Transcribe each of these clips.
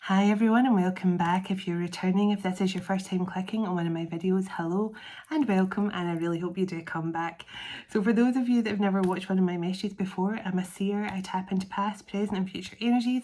Hi everyone and welcome back. If you're returning, if this is your first time clicking on one of my videos, hello and welcome, and I really hope you do come back. So for those of you that have never watched one of my messages before, I'm a seer. I tap into past, present and future energies.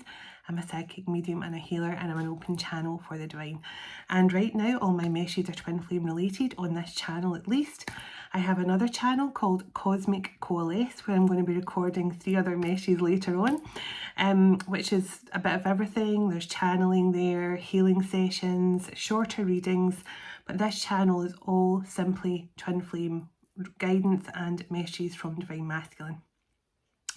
I'm a psychic medium and a healer, and I'm an open channel for the divine. And right now all my messages are twin flame related on this channel at least. I have another channel called Cosmic Coalesce where I'm going to be recording 3 other messages later on, which is a bit of everything. There's channeling there, healing sessions, shorter readings, but this channel is all simply twin flame guidance and messages from Divine Masculine,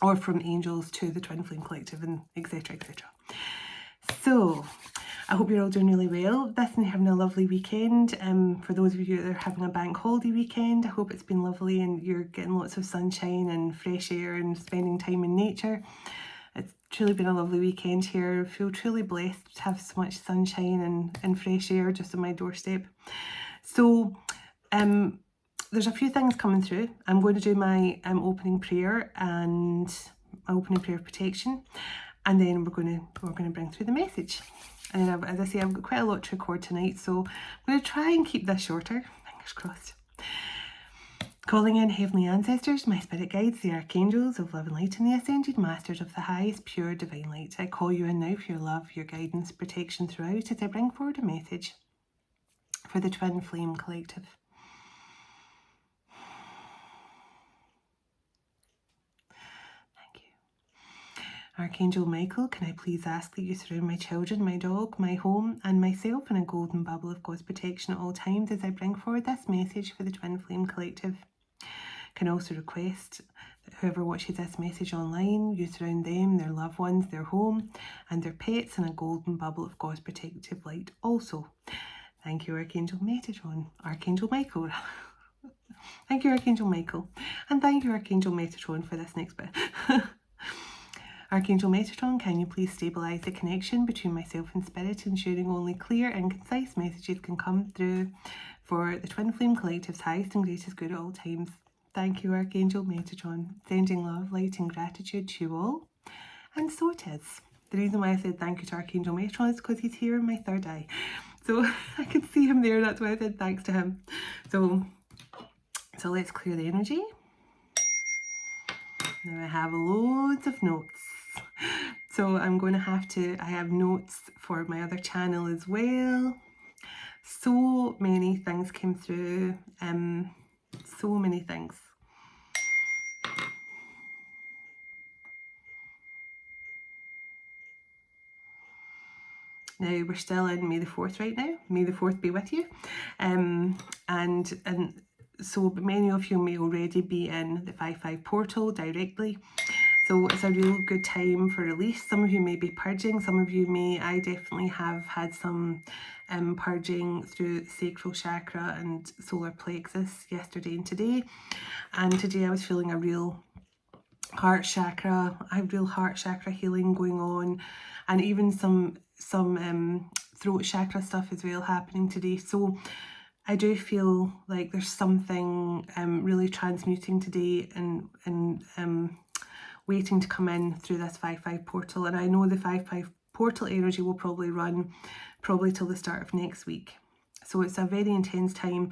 or from angels to the twin flame collective, and etc, etc. So I hope you're all doing really well this and having a lovely weekend. For those of you that are having a bank holiday weekend, I hope it's been lovely and you're getting lots of sunshine and fresh air and spending time in nature. It's truly been a lovely weekend here. I feel truly blessed to have so much sunshine and fresh air just on my doorstep. So there's a few things coming through. I'm going to do my opening prayer and my opening prayer of protection, and then we're going to bring through the message. And then, as I say, I've got quite a lot to record tonight, so I'm going to try and keep this shorter. Fingers crossed. Calling in heavenly ancestors, my spirit guides, the archangels of love and light, and the ascended masters of the highest pure divine light. I call you in now for your love, your guidance, protection throughout, as I bring forward a message for the twin flame collective. Archangel Michael, can I please ask that you surround my children, my dog, my home and myself in a golden bubble of God's protection at all times as I bring forward this message for the Twin Flame Collective. Can also request that whoever watches this message online, you surround them, their loved ones, their home and their pets in a golden bubble of God's protective light also. Thank you, Archangel Metatron. Archangel Michael. Thank you, Archangel Michael. And thank you, Archangel Metatron, for this next bit. Archangel Metatron, can you please stabilise the connection between myself and spirit, ensuring only clear and concise messages can come through for the Twin Flame Collective's highest and greatest good at all times. Thank you, Archangel Metatron. Sending love, light and gratitude to you all. And so it is. The reason why I said thank you to Archangel Metatron is because he's here in my third eye. So I can see him there, that's why I said thanks to him. So let's clear the energy. Now I have loads of notes. So I'm going to I have notes for my other channel as well. So many things came through, so many things. Now we're still in May the 4th right now. May the 4th be with you. And so many of you may already be in the 5/5 portal directly. So it's a real good time for release. Some of you may be purging, some of you may. I definitely have had some purging through sacral chakra and solar plexus yesterday and today. And today I was feeling a real heart chakra, healing going on, and even some throat chakra stuff as well happening today. So I do feel like there's something really transmuting today and waiting to come in through this 5/5 portal. And I know the 5/5 portal energy will probably run till the start of next week. So it's a very intense time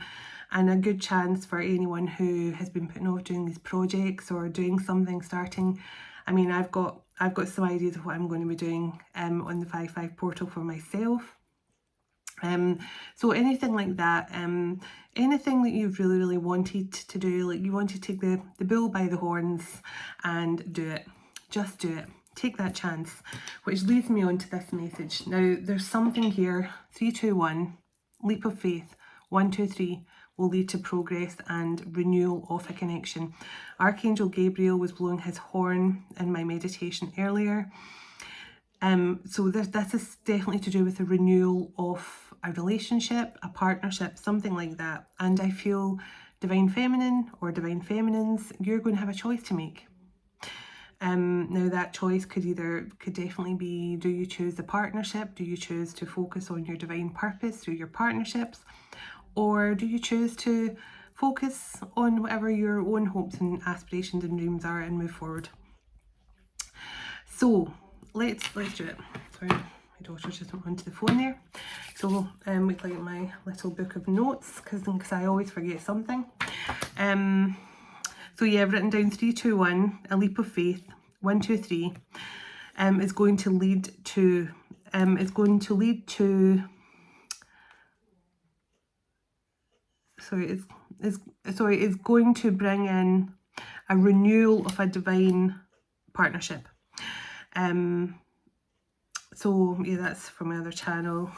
and a good chance for anyone who has been putting off doing these projects or doing something starting. I mean, I've got some ideas of what I'm going to be doing on the 5/5 portal for myself. So anything like that, anything that you've really wanted to do, like you want to take the bull by the horns and do it, just do it, take that chance, which leads me on to this message. Now there's something here, 3, 2, 1, leap of faith, 1, 2, 3 will lead to progress and renewal of a connection. Archangel Gabriel was blowing his horn in my meditation earlier. So this is definitely to do with the renewal of a relationship, a partnership, something like that. And I feel Divine Feminine or Divine Feminines, you're going to have a choice to make. Now that choice could definitely be, do you choose the partnership? Do you choose to focus on your divine purpose through your partnerships? Or do you choose to focus on whatever your own hopes and aspirations and dreams are and move forward? So let's do it. Sorry, my daughter just went onto the phone there. So wait till I get my little book of notes, because I always forget something. So yeah, I've written down 3, 2, 1, a leap of faith. 1, 2, 3 is going to lead to it's going to bring in a renewal of a divine partnership. So yeah, that's from my other channel.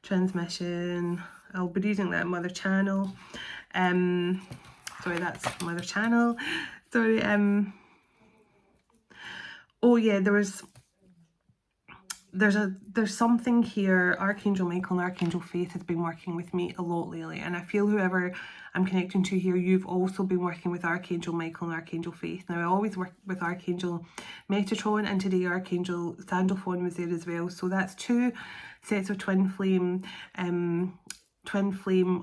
Transmission. I'll be reading that in my other channel. Sorry, that's my other channel. Sorry. Oh yeah, there's something here. Archangel Michael and Archangel Faith has been working with me a lot lately, and I feel whoever I'm connecting to here, you've also been working with Archangel Michael and Archangel Faith. Now, I always work with Archangel Metatron, and today Archangel Sandalphon was there as well. So that's 2 sets of twin flame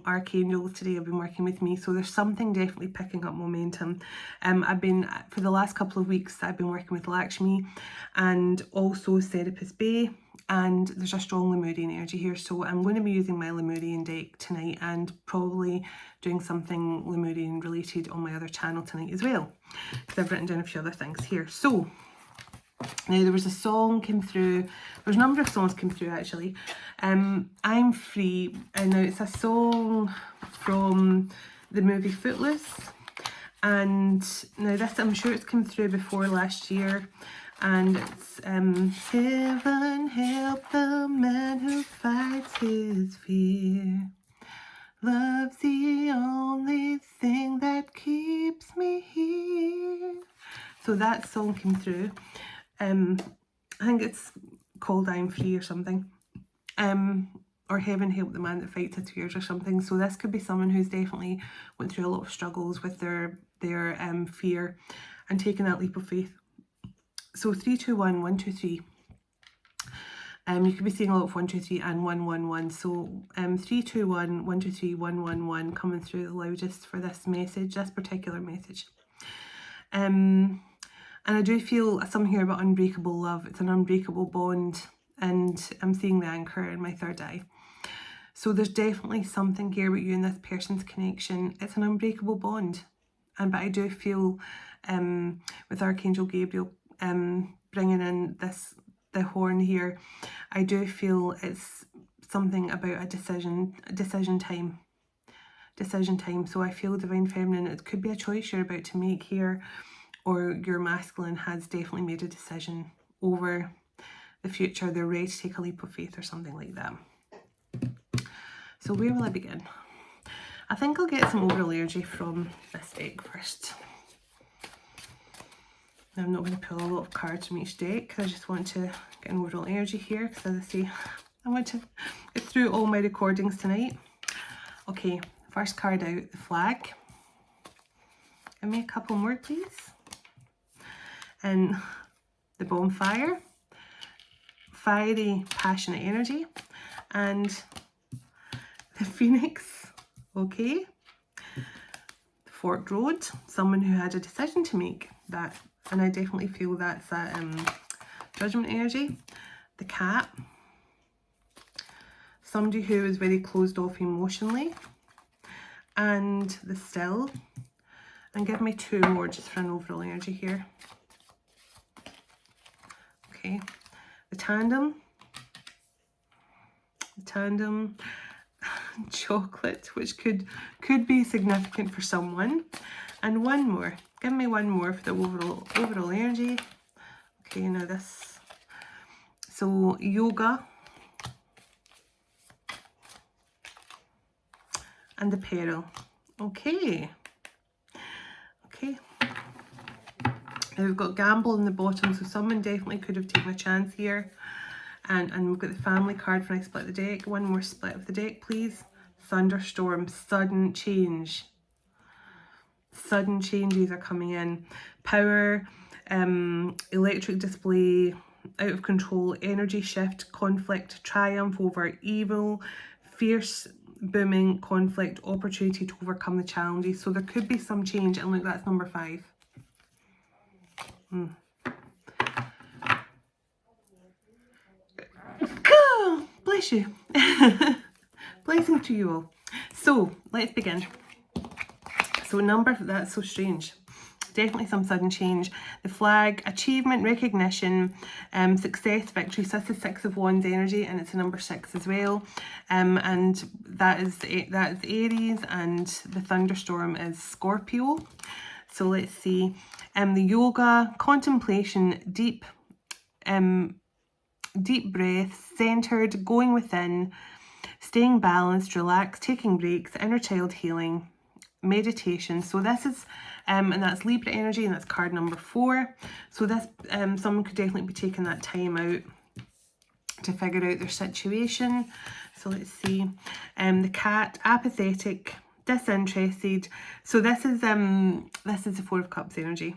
archangels today have been working with me. So there's something definitely picking up momentum. For the last couple of weeks, I've been working with Lakshmi and also Serapis Bay, and there's a strong Lemurian energy here. So I'm going to be using my Lemurian deck tonight, and probably doing something Lemurian related on my other channel tonight as well, because I've written down a few other things here. So now there was a song came through, there's a number of songs came through actually. I'm Free, and now it's a song from the movie Footloose, and now this, I'm sure it's come through before last year, and it's heaven help the man who fights his fear, love's the only thing that keeps me here. So that song came through. I think it's called I'm Free or something. Or Heaven Help the Man That Fights His Fears or something. So this could be someone who's definitely went through a lot of struggles with their fear and taken that leap of faith. So 3, 2, 1, 1, 2, 3. You could be seeing a lot of 1, 2, 3 and 1, 1, 1. So 3, 2, 1, 1, 2, 3, 1, 1, 1 coming through the loudest for this message, this particular message. And I do feel something here about unbreakable love. It's an unbreakable bond, and I'm seeing the anchor in my third eye. So there's definitely something here with you and this person's connection. It's an unbreakable bond. But I do feel with Archangel Gabriel bringing in the horn here, I do feel it's something about a decision time. So I feel divine feminine, it could be a choice you're about to make here, or your masculine has definitely made a decision over the future. They're ready to take a leap of faith or something like that. So where will I begin? I think I'll get some overall energy from this deck first. I'm not going to pull a lot of cards from each deck, because I just want to get an overall energy here, because as I say, I want to get through all my recordings tonight. Okay, first card out, the flag. Give me a couple more, please. And the bonfire, fiery, passionate energy, and the phoenix. Okay, the forked road, someone who had a decision to make, that, and I definitely feel that's that judgment energy. The cat, somebody who is very closed off emotionally, and the still. And give me 2 more just for an overall energy here. Okay, the tandem, chocolate, which could be significant for someone, and 1 more. Give me 1 more for the overall energy. Okay, now this. So yoga and the peril. Okay. Now we've got gamble in the bottom, so someone definitely could have taken a chance here. And we've got the family card when I split the deck. 1 more split of the deck, please. Thunderstorm, sudden change. Sudden changes are coming in. Power, electric display, out of control, energy shift, conflict, triumph over evil, fierce, booming conflict, opportunity to overcome the challenges. So there could be some change, and look, that's number 5. Bless you. Blessings to you all. So let's begin. So number, that's so strange. Definitely some sudden change. The flag, achievement, recognition, success, victory. So that's the 6 of Wands energy, and it's a number 6 as well. And that is Aries, and the thunderstorm is Scorpio. So let's see. The yoga, contemplation, deep breath, centered, going within, staying balanced, relaxed, taking breaks, inner child healing, meditation. So this is and that's Libra energy, and that's card number 4. So this someone could definitely be taking that time out to figure out their situation. So let's see. The cat, apathetic, disinterested. So this is the 4 of Cups energy.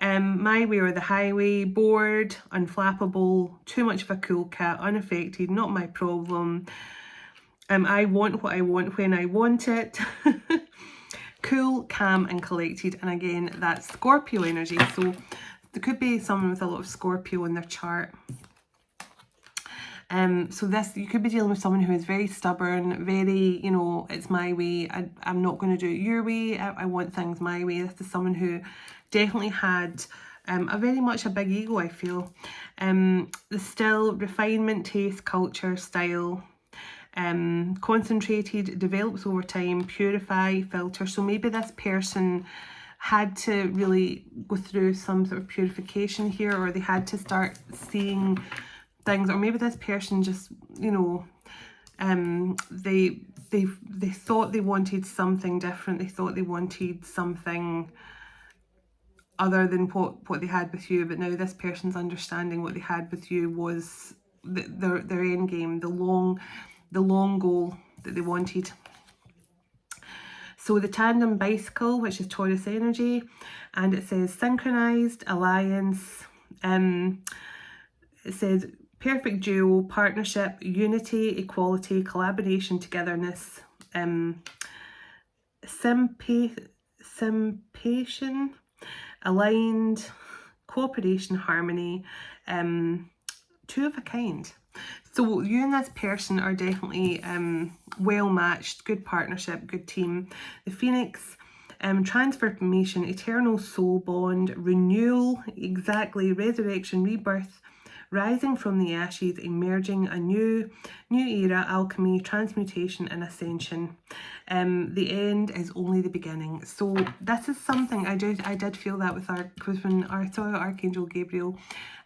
My way or the highway, bored, unflappable, too much of a cool cat, unaffected, not my problem. I want what I want when I want it. Cool, calm and collected. And again, that's Scorpio energy. So there could be someone with a lot of Scorpio in their chart. So this, you could be dealing with someone who is very stubborn, very, you know, it's my way. I'm not going to do it your way. I want things my way. This is someone who definitely had a very much a big ego, I feel. The still, refinement, taste, culture, style. Concentrated, develops over time, purify, filter. So maybe this person had to really go through some sort of purification here, or they had to start seeing things, or maybe this person just, you know, they thought they wanted something different. They thought they wanted something other than what they had with you, but now this person's understanding what they had with you was their end game, the long goal that they wanted. So the tandem bicycle, which is Taurus energy, and it says synchronized, alliance, it says perfect duo, partnership, unity, equality, collaboration, togetherness, sympathy, aligned, cooperation, harmony, 2 of a kind. So you and this person are definitely well matched, good partnership, good team. The Phoenix, transformation, eternal soul bond, renewal, exactly, resurrection, rebirth, rising from the ashes, emerging, a new era, alchemy, transmutation and ascension. The end is only the beginning. So this is something I did feel that with when I saw Archangel Gabriel,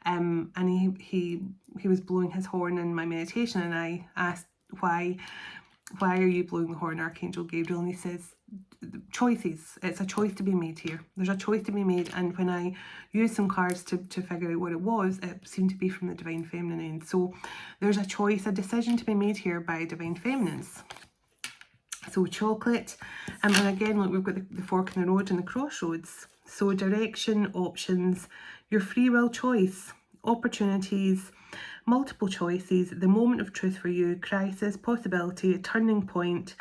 and he was blowing his horn in my meditation, and I asked, why are you blowing the horn, Archangel Gabriel? And he says, choices. It's a choice to be made here. There's a choice to be made. And when I used some cards to figure out what it was, it seemed to be from the Divine Feminine end. So there's a choice, a decision to be made here by Divine Feminines. So chocolate, and again, look, we've got the fork in the road and the crossroads. So direction, options, your free will choice, opportunities, multiple choices, the moment of truth for you, crisis, possibility, a turning point,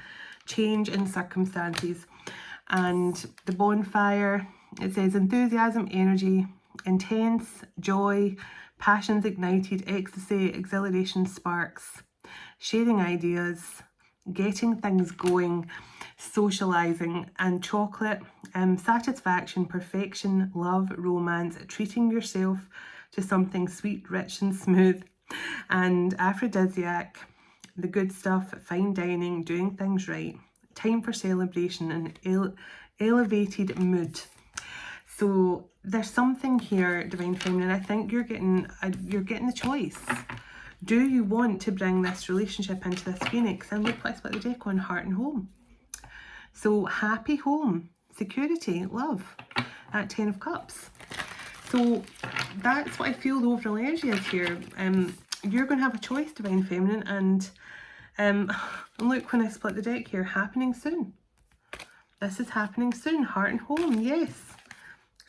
change in circumstances. And the bonfire, it says enthusiasm, energy, intense, joy, passions ignited, ecstasy, exhilaration, sparks, sharing ideas, getting things going, socializing. And chocolate, satisfaction, perfection, love, romance, treating yourself to something sweet, rich and smooth. And aphrodisiac, the good stuff, fine dining, doing things right, time for celebration and elevated mood. So there's something here, Divine Feminine. I think you're getting the choice. Do you want to bring this relationship into this Phoenix? And look, I split the deck on heart and home. So happy home, security, love at 10 of Cups. So that's what I feel the overall energy is here. You're going to have a choice, Divine Feminine, and look, when I split the deck here, happening soon. This is happening soon. Heart and home, yes.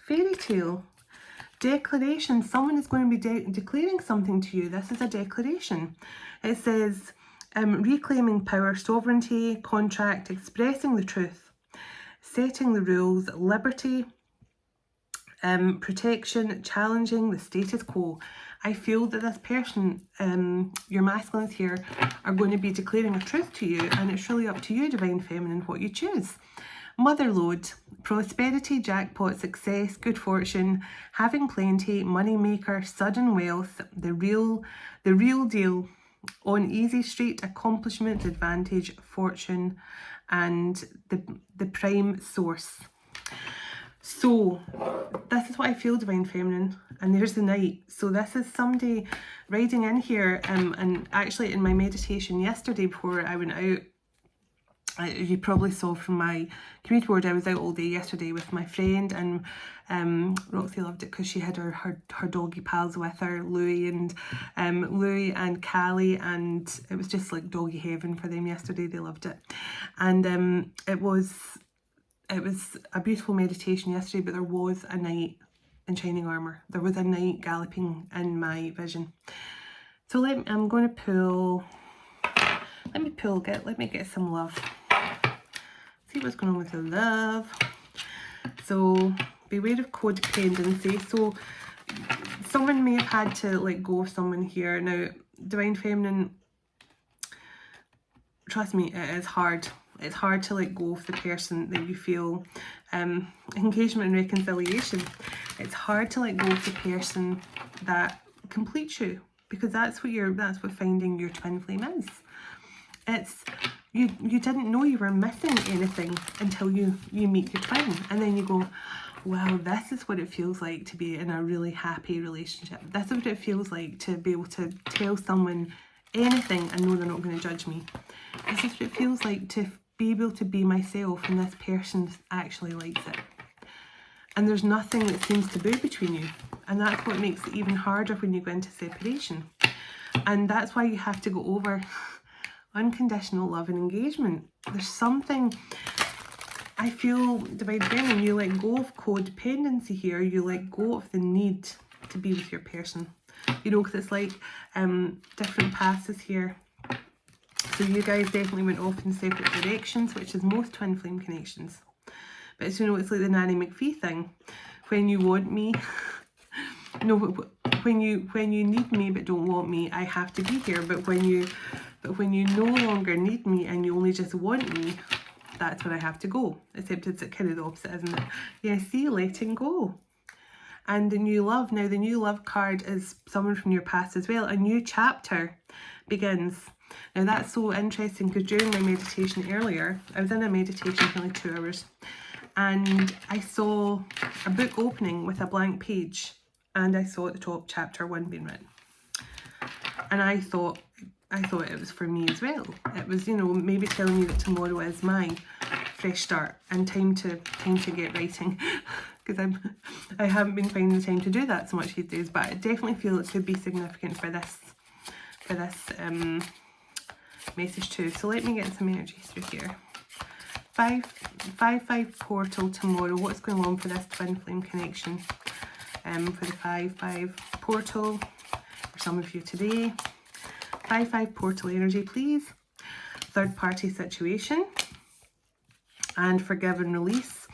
Fairy tale. Declaration. Someone is going to be declaring something to you. This is a declaration. It says reclaiming power, sovereignty, contract, expressing the truth, setting the rules, liberty, protection, challenging the status quo. I feel that this person, your masculines here, are going to be declaring a truth to you, and it's really up to you, Divine Feminine, what you choose. Motherload, prosperity, jackpot, success, good fortune, having plenty, money maker, sudden wealth, the real deal, on easy street, accomplishment, advantage, fortune, and the prime source. So this is what I feel, Divine Feminine, and there's the Knight. So this is somebody riding in here, and actually in my meditation yesterday before I went out, you probably saw from my community board, I was out all day yesterday with my friend, and Roxy loved it because she had her doggy pals with her, Louie and Callie, and it was just like doggy heaven for them yesterday. They loved it, and it was a beautiful meditation yesterday. But there was a knight in shining armor. There was a knight galloping in my vision. So I'm going to pull. Let me get some love. See what's going on with the love. So beware of codependency. So someone may have had to let go of someone here. Now, Divine Feminine, trust me, it is hard. It's hard to let go of the person that you feel. Engagement and reconciliation. It's hard to let go of the person that completes you, because that's what finding your twin flame is. It's you didn't know you were missing anything until you meet your twin, and then you go, wow, this is what it feels like to be in a really happy relationship. This is what it feels like to be able to tell someone anything and know they're not going to judge me. This is what it feels like to be able to be myself, and this person actually likes it. And there's nothing that seems taboo between you, and that's what makes it even harder when you go into separation. And that's why you have to go over unconditional love and engagement. There's something, I feel, Divine Feminine, you let go of codependency here. You let go of the need to be with your person. You know, because it's like different passes here. So you guys definitely went off in separate directions, which is most twin flame connections. But it's, you know, it's like the Nanny McPhee thing. When you want me, no, when you need me but don't want me, I have to be here. But when you no longer need me and you only just want me, that's when I have to go. Except it's kind of the opposite, isn't it? Yeah, see, letting go. And the new love. Now, the new love card is someone from your past as well. A new chapter begins. Now, that's so interesting because during my meditation earlier, I was in a meditation for only 2 hours, and I saw a book opening with a blank page, and I saw at the top chapter 1 being written. And I thought it was for me as well. It was, you know, maybe telling me that tomorrow is my fresh start and time to get writing, because I haven't been finding the time to do that so much these days. But I definitely feel it could be significant for this message too. So let me get some energy through here. 5-5 portal tomorrow. What's going on for this twin flame connection? For the 5-5 portal for some of you today. 5-5 portal energy, please. Third party situation and forgive and release.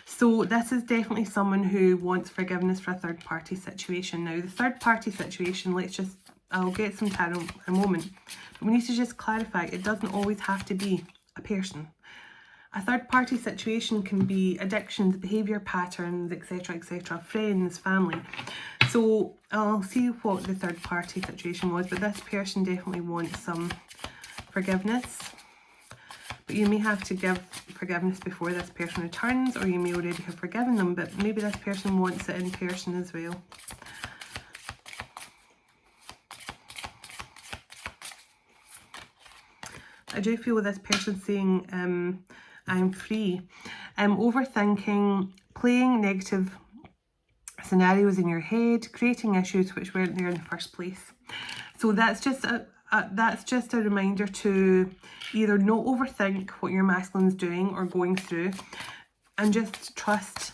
So this is definitely someone who wants forgiveness for a third party situation. Now, the third party situation, I'll get some tarot in a moment, but we need to just clarify, it doesn't always have to be a person. A third party situation can be addictions, behaviour patterns, etc., etc., friends, family. So I'll see what the third party situation was, but this person definitely wants some forgiveness. But you may have to give forgiveness before this person returns, or you may already have forgiven them, but maybe this person wants it in person as well. I do feel with this person saying, I'm free. Overthinking, playing negative scenarios in your head, creating issues which weren't there in the first place. So that's just a reminder to either not overthink what your masculine's doing or going through, and just trust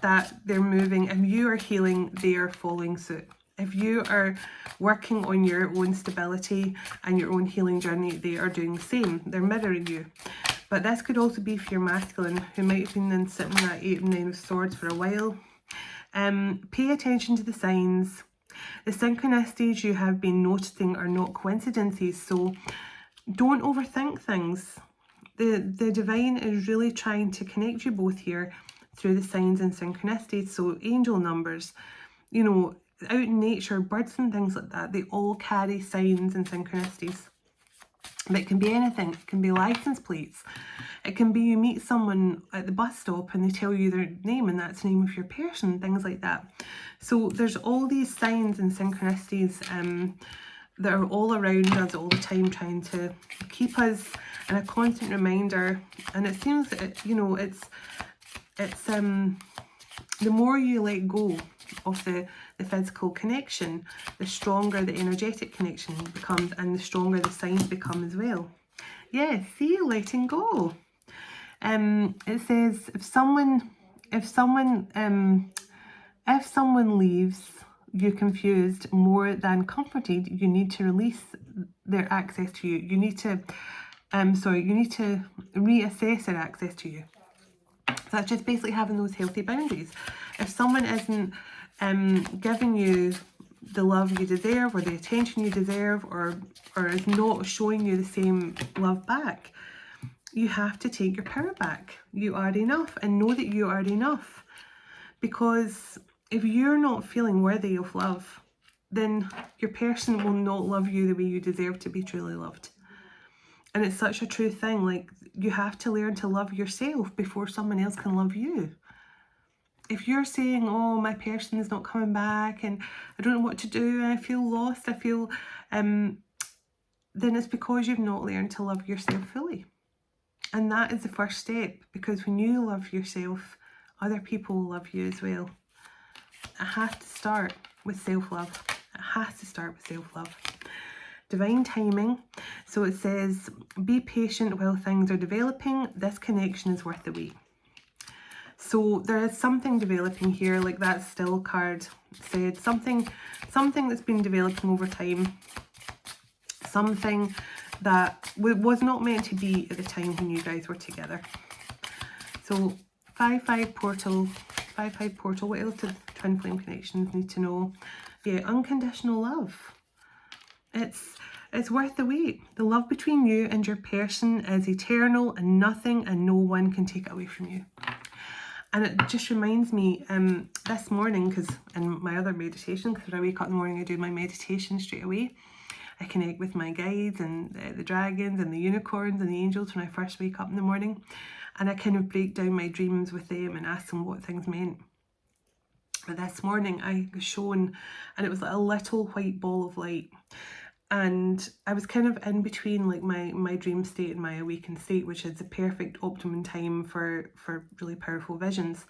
that they're moving. If you are healing, they are following suit. If you are working on your own stability and your own healing journey, they are doing the same. They're mirroring you. But this could also be for your masculine, who might have been sitting at 8 and 9 of swords for a while. Pay attention to the signs. The synchronicities you have been noticing are not coincidences, so don't overthink things. The divine is really trying to connect you both here through the signs and synchronicities. So angel numbers, you know, out in nature, birds and things like that, they all carry signs and synchronicities. But it can be anything. It can be license plates. It can be you meet someone at the bus stop and they tell you their name and that's the name of your person, things like that. So there's all these signs and synchronicities that are all around us all the time, trying to keep us in a constant reminder. And it seems that, you know, it's the more you let go of the physical connection, the stronger the energetic connection becomes, and the stronger the signs become as well. Yeah, see, letting go. It says if someone leaves you confused more than comforted, you need to release their access to you. You need to reassess their access to you. So that's just basically having those healthy boundaries. If someone isn't giving you the love you deserve, or the attention you deserve, or is not showing you the same love back, you have to take your power back. You are enough, and know that you are enough. Because if you're not feeling worthy of love, then your person will not love you the way you deserve to be truly loved. And it's such a true thing. Like, you have to learn to love yourself before someone else can love you. If you're saying, oh, my person is not coming back and I don't know what to do and I feel lost, I feel, then it's because you've not learned to love yourself fully. And that is the first step, because when you love yourself, other people will love you as well. It has to start with self-love. It has to start with self-love. Divine timing. So it says, be patient while things are developing. This connection is worth the wait. So there is something developing here, like that still card said. Something that's been developing over time. Something that was not meant to be at the time when you guys were together. So 5-5 portal, 5-5 portal. What else do twin flame connections need to know? Yeah, unconditional love. It's worth the wait. The love between you and your person is eternal, and nothing and no one can take it away from you. And it just reminds me, this morning, because in my other meditation, because when I wake up in the morning I do my meditation straight away. I connect with my guides and the dragons and the unicorns and the angels when I first wake up in the morning. And I kind of break down my dreams with them and ask them what things meant. But this morning I was shown, and it was like a little white ball of light. And I was kind of in between like my dream state and my awakened state, which is the perfect optimum time for really powerful visions.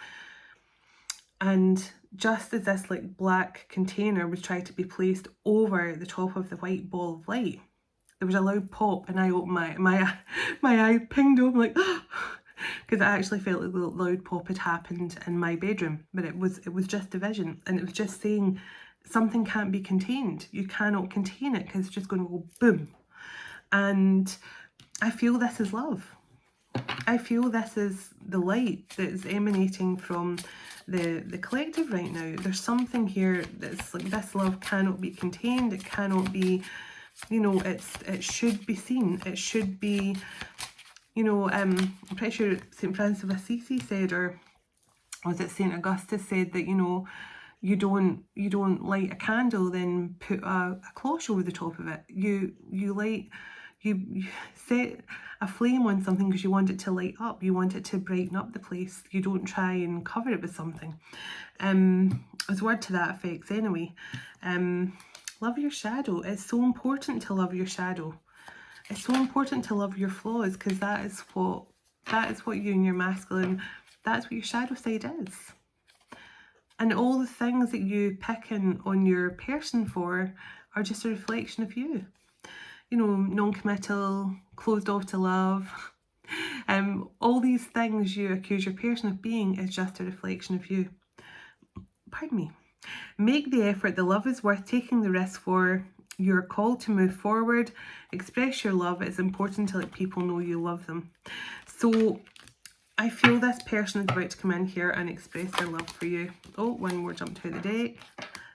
And just as this like black container was trying to be placed over the top of the white ball of light, there was a loud pop, and I opened my eye pinged open, like, because I actually felt like the loud pop had happened in my bedroom, but it was just a vision, and it was just saying something can't be contained. You cannot contain it, because it's just going to go boom. And I feel this is love. I feel this is the light that is emanating from the collective right now. There's something here that's like, this love cannot be contained. It cannot be, you know, it should be seen. It should be, you know, I'm pretty sure St. Francis of Assisi said, or was it St. Augustus said, that, you know, you don't light a candle then put a cloche over the top of it. You set a flame on something because you want it to light up. You want it to brighten up the place. You don't try and cover it with something. There's a word to that effect anyway. Love your shadow. It's so important to love your shadow. It's so important to love your flaws, because that is what you and your masculine, that's what your shadow side is. And all the things that you pick on your person for are just a reflection of you. You know, non-committal, closed off to love. All these things you accuse your person of being is just a reflection of you. Pardon me. Make the effort. The love is worth taking the risk for. You're called to move forward. Express your love. It's important to let people know you love them. So I feel this person is about to come in here and express their love for you. Oh, one more jump to the deck.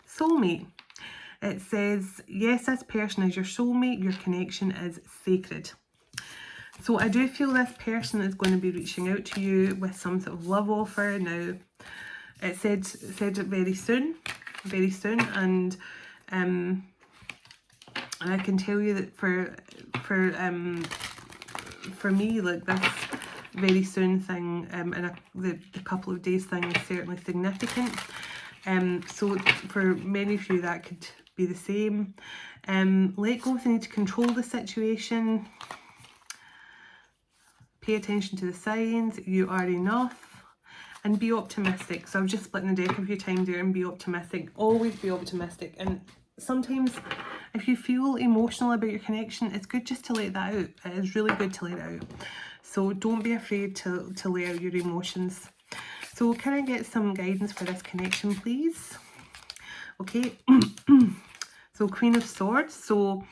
Soulmate. It says, yes, this person is your soulmate. Your connection is sacred. So I do feel this person is going to be reaching out to you with some sort of love offer. Now, it said very soon, and I can tell you that for me, like, this very soon thing, and the couple of days thing is certainly significant. So for many of you that could be the same. Let go if you need to control the situation. Pay attention to the signs. You are enough. And be optimistic. So I've just split the deck a few times there, and be optimistic. Always be optimistic. And sometimes if you feel emotional about your connection, it's good just to let that out. It is really good to let it out. So don't be afraid to let out your emotions. So can I get some guidance for this connection, please? Okay. So Queen of Swords. So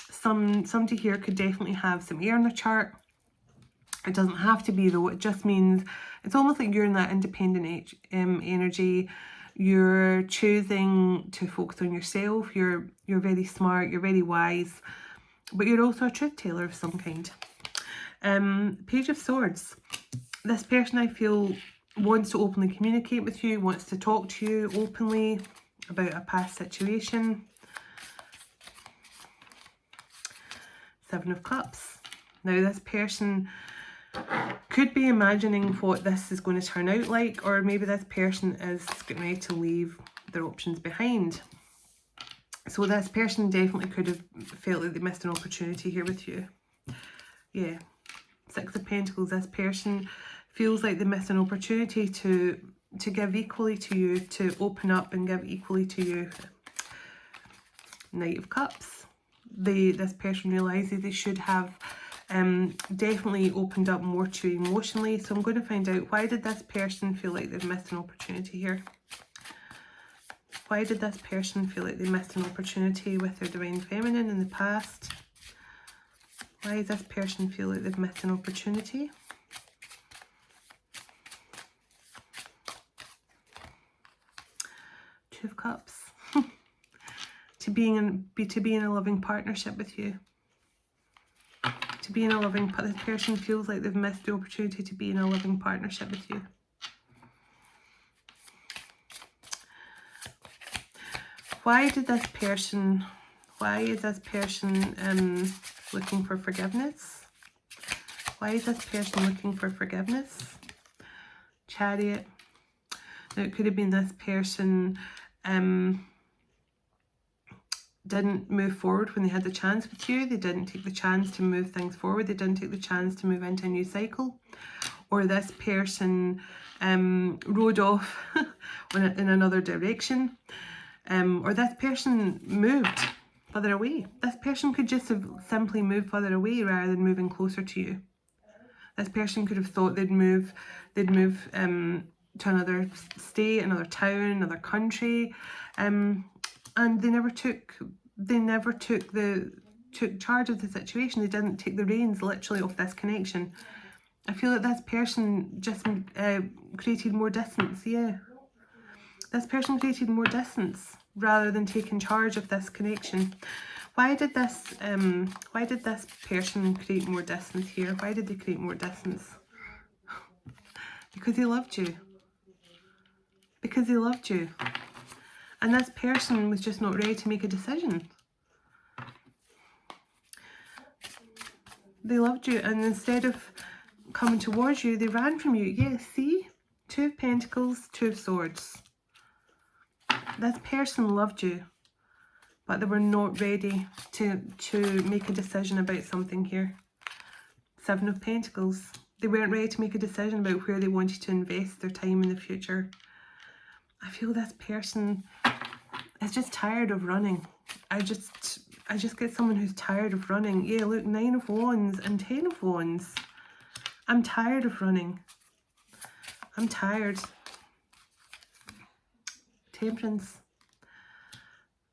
somebody here could definitely have some air in their chart. It doesn't have to be, though. It just means it's almost like you're in that independent energy. You're choosing to focus on yourself. You're very smart. You're very wise, but you're also a truth teller of some kind. Page of Swords. This person, I feel, wants to openly communicate with you, wants to talk to you openly about a past situation. Seven of Cups. Now, this person could be imagining what this is going to turn out like, or maybe this person is getting ready to leave their options behind. So this person definitely could have felt that they missed an opportunity here with you. Yeah. Six of Pentacles. This person feels like they missed an opportunity to give equally to you, to open up and give equally to you. Knight of Cups. This person realizes they should have definitely opened up more to you emotionally. So I'm going to find out, why did this person feel like they've missed an opportunity here? Why did this person feel like they missed an opportunity with their Divine Feminine in the past? Why does this person feel like they've missed an opportunity? Two of Cups. to be in a loving partnership with you. To be in a loving, this person feels like they've missed the opportunity to be in a loving partnership with you. Why is this person looking for forgiveness? Why is this person looking for forgiveness? Chariot. Now, it could have been this person didn't move forward when they had the chance with you. They didn't take the chance to move things forward. They didn't take the chance to move into a new cycle. Or this person rode off in another direction. Or this person moved further away. This person could just have simply moved further away rather than moving closer to you. This person could have thought they'd move to another state, another town, another country, and they never took charge of the situation. They didn't take the reins literally of this connection. I feel that this person just created more distance. Yeah, this person created more distance rather than taking charge of this connection. Why did this person create more distance here? Why did they create more distance? Because they loved you. Because they loved you. And this person was just not ready to make a decision. They loved you, and instead of coming towards you, they ran from you. Yes, see? Two of Pentacles, Two of Swords. This person loved you, but they were not ready to make a decision about something here. Seven of Pentacles. They weren't ready to make a decision about where they wanted to invest their time in the future. I feel this person is just tired of running. I just get someone who's tired of running. Yeah, look, Nine of Wands and Ten of Wands. I'm tired of running. I'm tired. Temperance.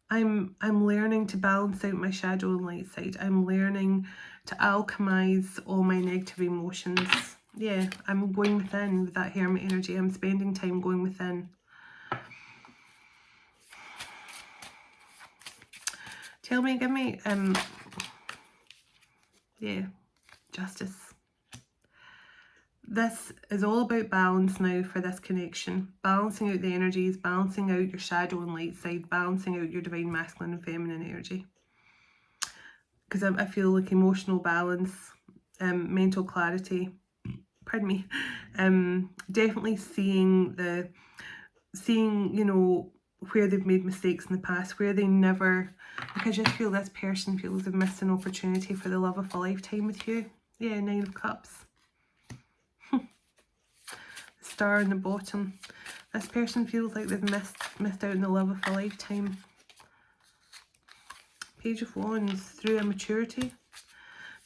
I'm learning to balance out my shadow and light side. I'm learning to alchemize all my negative emotions. Yeah, I'm going within with that Hermit energy. I'm spending time going within. Tell me, give me, yeah, justice. This is all about balance now for this connection. Balancing out the energies, balancing out your shadow and light side, balancing out your divine masculine and feminine energy. Because I feel like emotional balance, mental clarity, pardon me, definitely seeing, you know, where they've made mistakes in the past, where they never, like I just feel this person feels they've missed an opportunity for the love of a lifetime with you. Yeah, 9 of Cups. Star in the bottom. This person feels like they've missed out on the love of a lifetime. Page of Wands, through immaturity.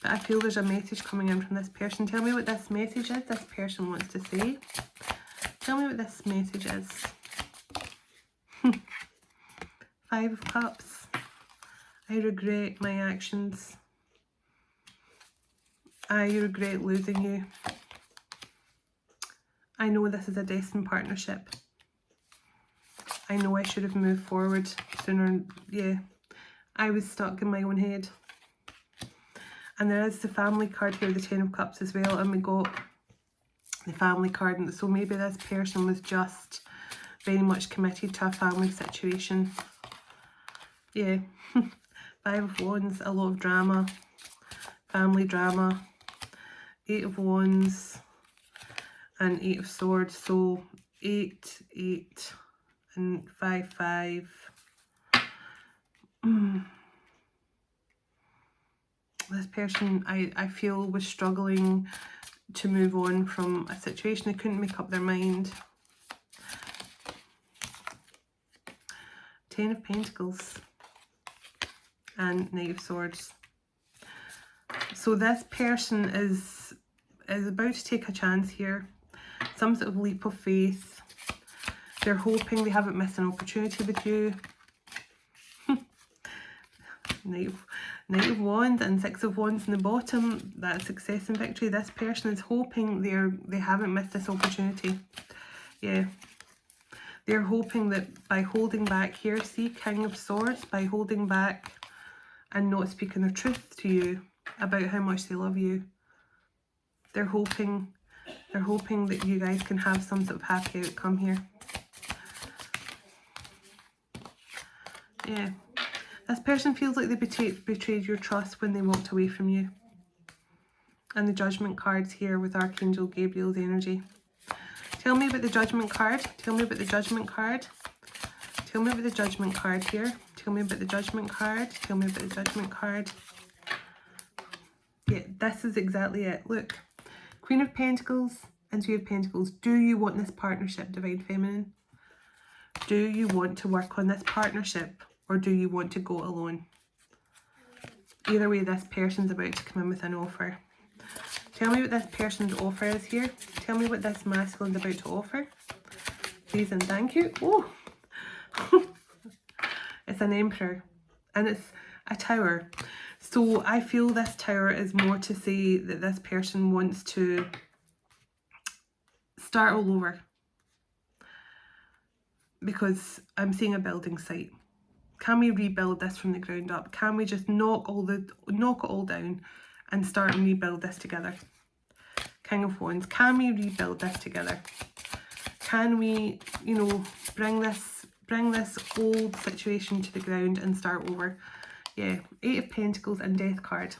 But I feel there's a message coming in from this person. Tell me what this message is this person wants to say. Tell me what this message is. 5 of Cups. I regret my actions. I regret losing you. I know this is a destined partnership. I know I should have moved forward sooner. Yeah, I was stuck in my own head. And there is the family card here, the 10 of Cups as well. And we got the family card. And so maybe this person was just very much committed to a family situation. Yeah. 5 of Wands, a lot of drama. Family drama. 8 of Wands. And 8 of Swords. So 8, 8, and 5, 5. This person, I feel, was struggling to move on from a situation. They couldn't make up their mind. 10 of Pentacles. And Knight of Swords. So this person is about to take a chance here. Some sort of leap of faith. They're hoping they haven't missed an opportunity with you. Knight of Wands and 6 of Wands in the bottom. That's success and victory. This person is hoping they haven't missed this opportunity. Yeah. They're hoping that by holding back here, see, King of Swords, by holding back and not speaking the truth to you about how much they love you, they're hoping that you guys can have some sort of happy outcome here. Yeah. This person feels like they betrayed your trust when they walked away from you. And the Judgment cards here with Archangel Gabriel's energy. Tell me about the Judgment card. Tell me about the Judgment card. Tell me about the Judgment card here. Tell me about the Judgment card. Tell me about the Judgment card. Yeah, this is exactly it. Look. Queen of Pentacles and 2 of Pentacles. Do you want this partnership, Divine Feminine? Do you want to work on this partnership? Or do you want to go alone? Either way, this person's about to come in with an offer. Tell me what this person's offer is here. Tell me what this masculine's about to offer. Please and thank you. Oh! It's an Emperor. And it's a Tower. So I feel this Tower is more to say that this person wants to start all over. Because I'm seeing a building site. Can we rebuild this from the ground up? Can we just knock it all down and start and rebuild this together? King of Wands. Can we rebuild this together? Can we, you know, bring this old situation to the ground and start over? Yeah, 8 of Pentacles and Death card.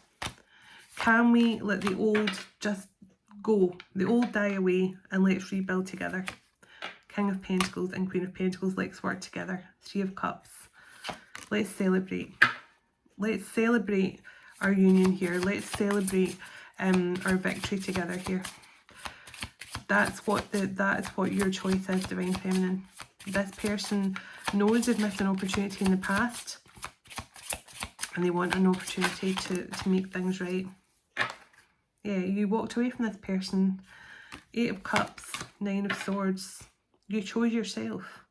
Can we let the old just go? The old die away and let's rebuild together. King of Pentacles and Queen of Pentacles. Let's work together. 3 of Cups. Let's celebrate. Let's celebrate our union here. Let's celebrate our victory together here. That's what your choice is, Divine Feminine. This person knows they've missed an opportunity in the past and they want an opportunity to make things right. Yeah, you walked away from this person. 8 of Cups, 9 of Swords. You chose yourself.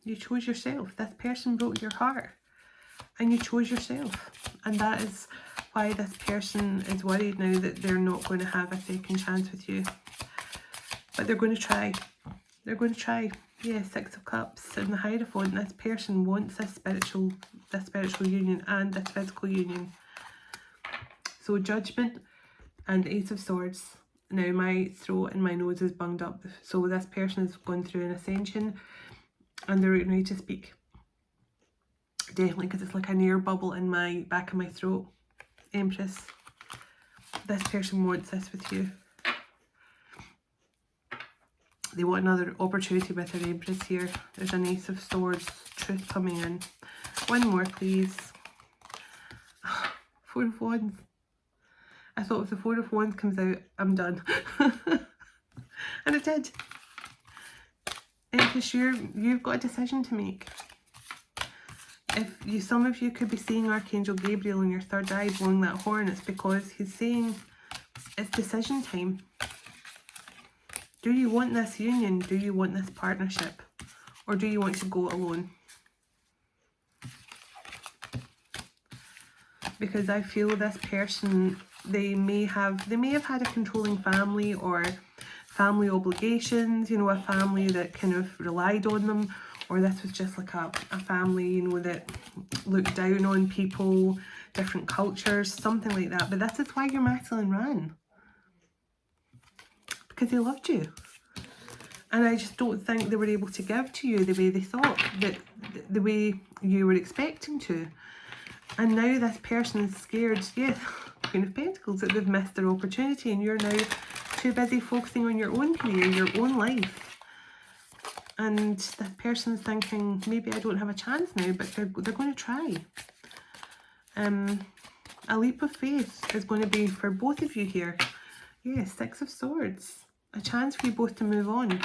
You chose yourself. This person broke your heart and you chose yourself. And that is why this person is worried now that they're not going to have a second chance with you. But they're going to try. They're going to try. Yeah, Six of Cups in the Hierophant. This person wants this spiritual union and this physical union. So Judgment and Ace of Swords. Now my throat and my nose is bunged up. So this person is going through an ascension and they're ready to speak. Definitely, because it's like an air bubble in my back of my throat. Empress. This person wants this with you. They want another opportunity with their Empress here. There's an Ace of Swords, truth coming in. One more, please. Four of Wands. I thought if the Four of Wands comes out, I'm done. And it did. Empress, you've got a decision to make. Some of you could be seeing Archangel Gabriel in your third eye blowing that horn. It's because he's saying it's decision time. Do you want this union? Do you want this partnership? Or do you want to go alone? Because I feel this person, they may have had a controlling family or family obligations, you know, a family that kind of relied on them, or this was just like a family, you know, that looked down on people, different cultures, something like that. But this is why your masculine ran. Because they loved you. And I just don't think they were able to give to you the way they thought, that the way you were expecting to. And now this person is scared, yeah, Queen of Pentacles, that they've missed their opportunity and you're now too busy focusing on your own career, your own life. And this person's thinking, maybe I don't have a chance now, but they're going to try. A leap of faith is going to be for both of you here. Yeah, Six of Swords. A chance for you both to move on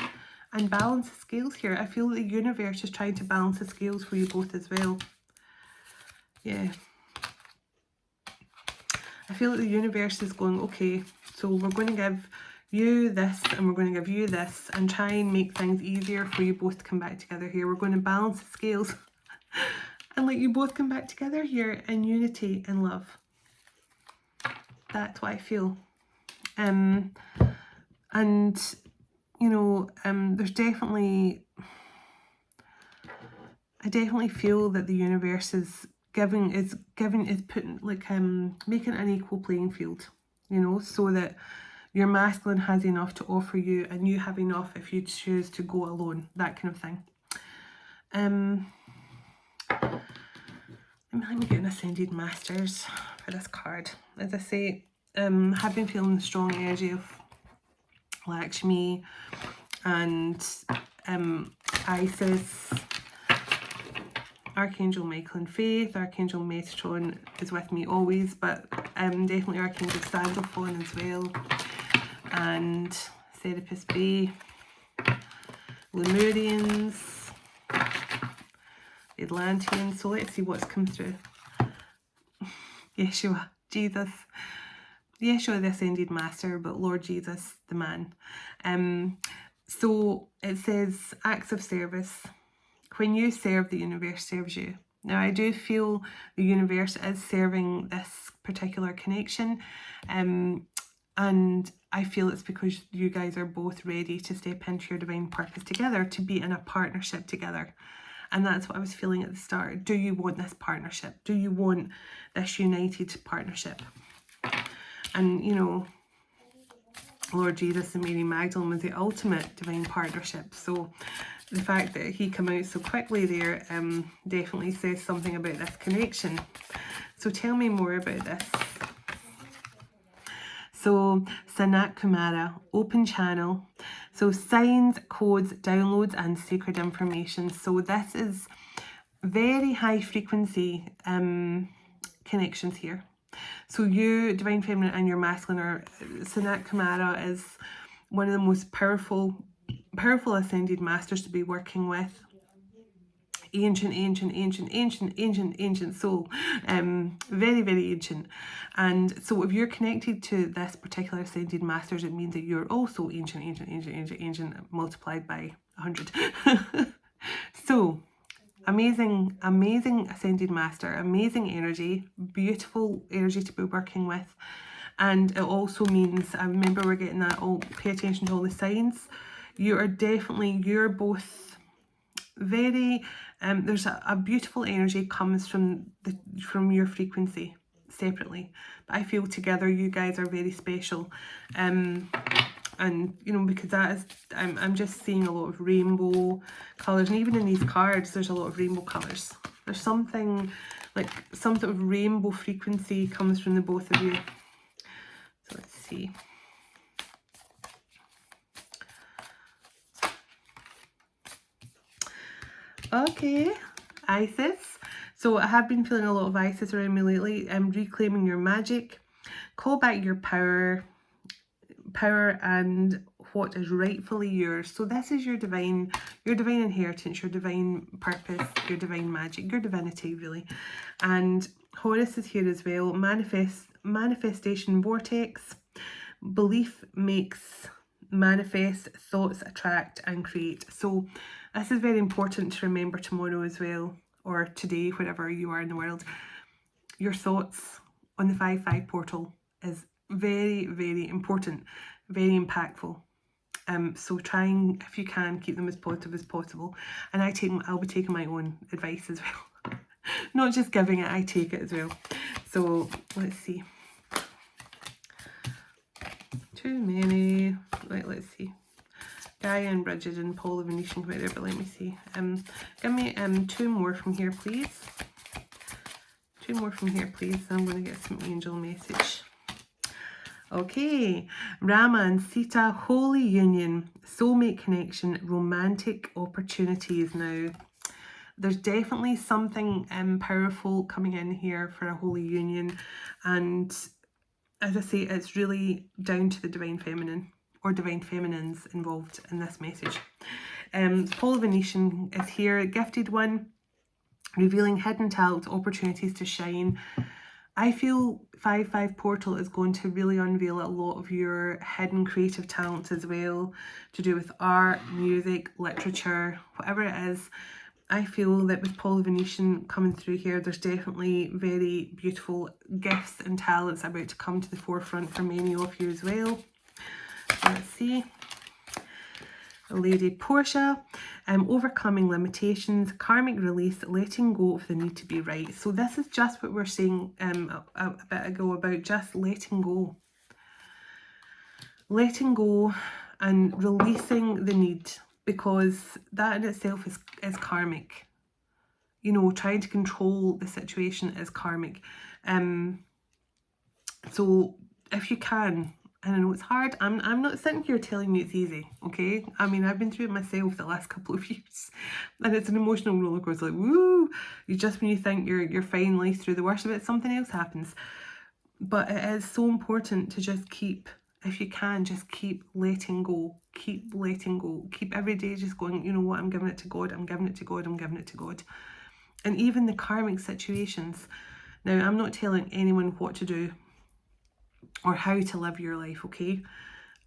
and balance the scales here. I feel the universe is trying to balance the scales for you both as well. Yeah. I feel like the universe is going, okay, so we're going to give you this and we're going to give you this and try and make things easier for you both to come back together here. We're going to balance the scales and let you both come back together here in unity and love. That's what I feel. And, you know, there's definitely, I definitely feel that the universe is putting, like, making an equal playing field, you know, so that your masculine has enough to offer you and you have enough if you choose to go alone, that kind of thing. Let me get an Ascended Masters for this card. As I say, have been feeling the strong energy of Lakshmi and Isis, Archangel Michael and Faith. Archangel Metatron is with me always, but definitely Archangel Sandalphon as well, and Serapis Bay, Lemurians, Atlanteans. So let's see what's come through. Yeshua, Jesus. Yeshua the Ascended Master, but Lord Jesus the man. So it says acts of service. When you serve, the universe serves you. Now I do feel the universe is serving this particular connection, and I feel it's because you guys are both ready to step into your divine purpose together, to be in a partnership together. And that's what I was feeling at the start. Do you want this partnership? Do you want this united partnership? And, you know, Lord Jesus and Mary Magdalene was the ultimate divine partnership. So the fact that he came out so quickly there definitely says something about this connection. So tell me more about this. So Sanat Kumara, open channel. So signs, codes, downloads and sacred information. So this is very high frequency connections here. So you, Divine Feminine, and your masculine are, Sanat Kumara is one of the most powerful ascended masters to be working with. Ancient soul. Very, very ancient. And so if you're connected to this particular ascended masters, it means that you're also ancient multiplied by 100. So amazing ascended master, amazing energy, beautiful energy to be working with. And it also means, I remember we're getting that, pay attention to all the signs. You're both very, there's a beautiful energy comes from your frequency separately, but I feel together you guys are very special. And you know, because that is, I'm just seeing a lot of rainbow colors, and even in these cards there's a lot of rainbow colors. There's something like some sort of rainbow frequency comes from the both of you. So let's see. Okay, Isis. So I have been feeling a lot of Isis around me lately. I'm reclaiming your magic. Call back your power and what is rightfully yours. So this is your divine inheritance, your divine purpose, your divine magic, your divinity, really. And Horus is here as well. Manifestation vortex. Belief makes manifest, thoughts attract and create. So this is very important to remember tomorrow as well, or today, wherever you are in the world. Your thoughts on the 5-5 portal is very, very important, very impactful. So trying, if you can, keep them as positive as possible. And I'll be taking my own advice as well. Not just giving it, I take it as well. So let's see. Too many. Right, let's see. Gaia and Bridget and Paul the Venetian come out there, but let me see. Give me 2 more from here, please. 2 more from here, please. I'm going to get some angel message. Okay, Rama and Sita, holy union, soulmate connection, romantic opportunities. Now, there's definitely something powerful coming in here for a holy union, and as I say, it's really down to the divine feminine or divine feminines involved in this message. Paul Venetian is here, gifted one, revealing hidden talents, opportunities to shine. I feel 5-5 portal is going to really unveil a lot of your hidden creative talents as well, to do with art, music, literature, whatever it is. I feel that with Paul Venetian coming through here, there's definitely very beautiful gifts and talents about to come to the forefront for many of you as well. So let's see. Lady Portia, overcoming limitations, karmic release, letting go of the need to be right. So this is just what we're saying a bit ago about just letting go. Letting go and releasing the need, because that in itself is karmic. You know, trying to control the situation is karmic. So if you can, and I know it's hard, I'm not sitting here telling you it's easy, okay? I mean, I've been through it myself the last couple of years, and it's an emotional roller coaster, like, woo! Just when you think you're finally through the worst of it, something else happens. But it is so important to just keep, if you can, just keep letting go. Keep letting go. Keep every day just going, you know what, I'm giving it to God, I'm giving it to God, I'm giving it to God. And even the karmic situations. Now, I'm not telling anyone what to do or how to live your life, okay?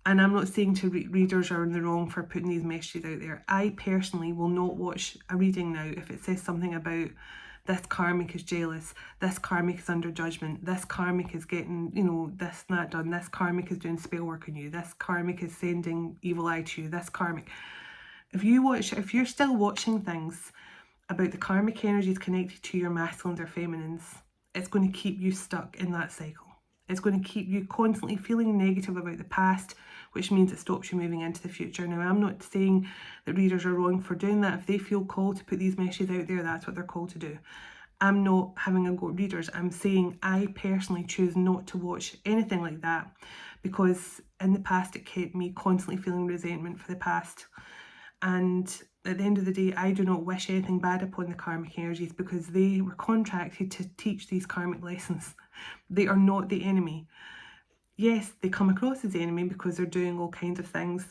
And I'm not saying to readers are in the wrong for putting these messages out there. I personally will not watch a reading now if it says something about this karmic is jealous, this karmic is under judgment, this karmic is getting, you know, this and that done, this karmic is doing spell work on you, this karmic is sending evil eye to you, this karmic. If you're still watching things about the karmic energies connected to your masculines or feminines, it's going to keep you stuck in that cycle. It's going to keep you constantly feeling negative about the past, which means it stops you moving into the future. Now, I'm not saying that readers are wrong for doing that. If they feel called to put these messages out there, that's what they're called to do. I'm not having a go at readers. I'm saying I personally choose not to watch anything like that, because in the past it kept me constantly feeling resentment for the past. And at the end of the day, I do not wish anything bad upon the karmic energies, because they were contracted to teach these karmic lessons. They are not the enemy. Yes, they come across as the enemy because they're doing all kinds of things.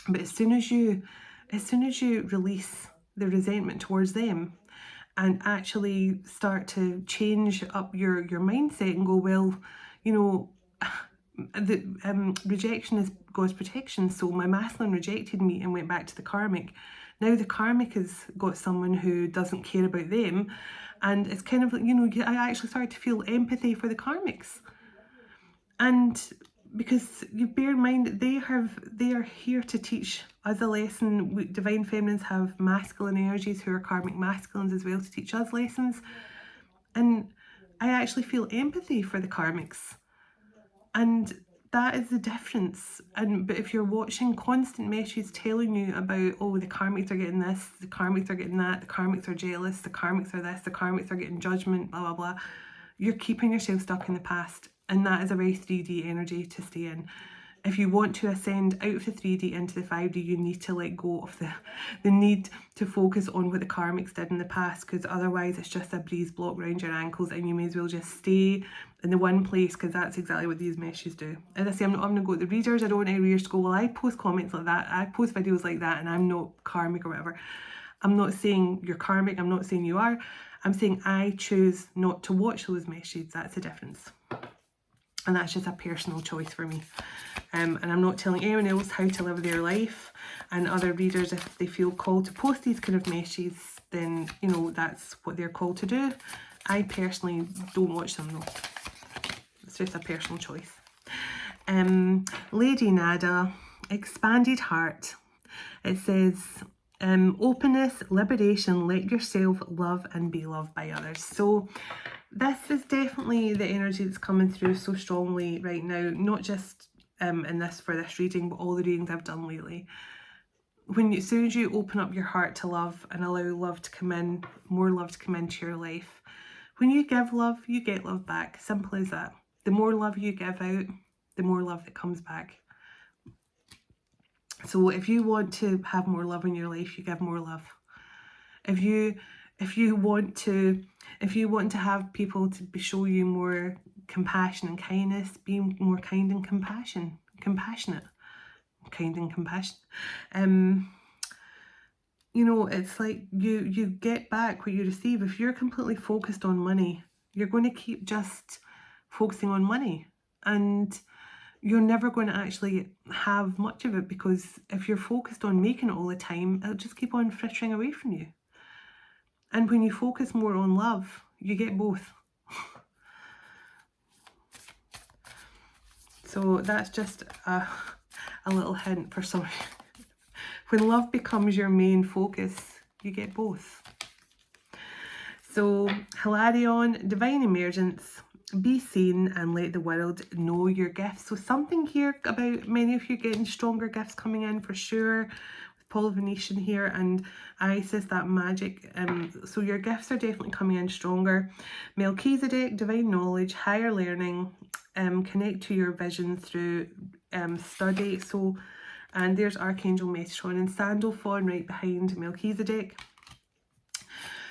But as soon as you release the resentment towards them and actually start to change up your mindset and go, well, you know, the rejection is God's protection. So my masculine rejected me and went back to the karmic. Now the karmic has got someone who doesn't care about them, and it's kind of, you know, I actually started to feel empathy for the karmics. And because you bear in mind that they are here to teach us a lesson. Divine feminines have masculine energies who are karmic masculines as well to teach us lessons. And I actually feel empathy for the karmics. And that is the difference. But if you're watching constant messages telling you about, oh, the karmics are getting this, the karmics are getting that, the karmics are jealous, the karmics are this, the karmics are getting judgment, blah, blah, blah, you're keeping yourself stuck in the past. And that is a very 3D energy to stay in. If you want to ascend out of the 3D into the 5D, you need to let go of the need to focus on what the karmics did in the past, because otherwise it's just a breeze block around your ankles and you may as well just stay in the one place, because that's exactly what these messages do. As I say, I'm not having to go to the readers. I don't want any readers to go, well, I post comments like that, I post videos like that, and I'm not karmic or whatever. I'm not saying you're karmic, I'm not saying you are. I'm saying I choose not to watch those messages. That's the difference. And that's just a personal choice for me. And I'm not telling anyone else how to live their life. And other readers, if they feel called to post these kind of messages, then, you know, that's what they're called to do. I personally don't watch them though. It's just a personal choice. Lady Nada, expanded heart. It says, openness, liberation, let yourself love and be loved by others. So this is definitely the energy that's coming through so strongly right now, not just in this for this reading, but all the readings I've done lately. As soon as you open up your heart to love and allow love to come in, more love to come into your life, when you give love, you get love back. Simple as that. The more love you give out, the more love that comes back. So if you want to have more love in your life, you give more love. If you want to have people to show you more compassion and kindness, be more kind and compassionate. Kind and compassionate. You know, it's like you get back what you receive. If you're completely focused on money, you're going to keep just focusing on money, and you're never going to actually have much of it, because if you're focused on making it all the time, it'll just keep on frittering away from you. And when you focus more on love, you get both. So that's just a little hint for some. When love becomes your main focus, you get both. So Hilarion, divine emergence, be seen and let the world know your gifts. So something here about many of you getting stronger gifts coming in for sure. Paul Venetian here and Isis, that magic. So your gifts are definitely coming in stronger. Melchizedek, divine knowledge, higher learning, connect to your vision through study. So, and there's Archangel Metatron and Sandalphon right behind Melchizedek.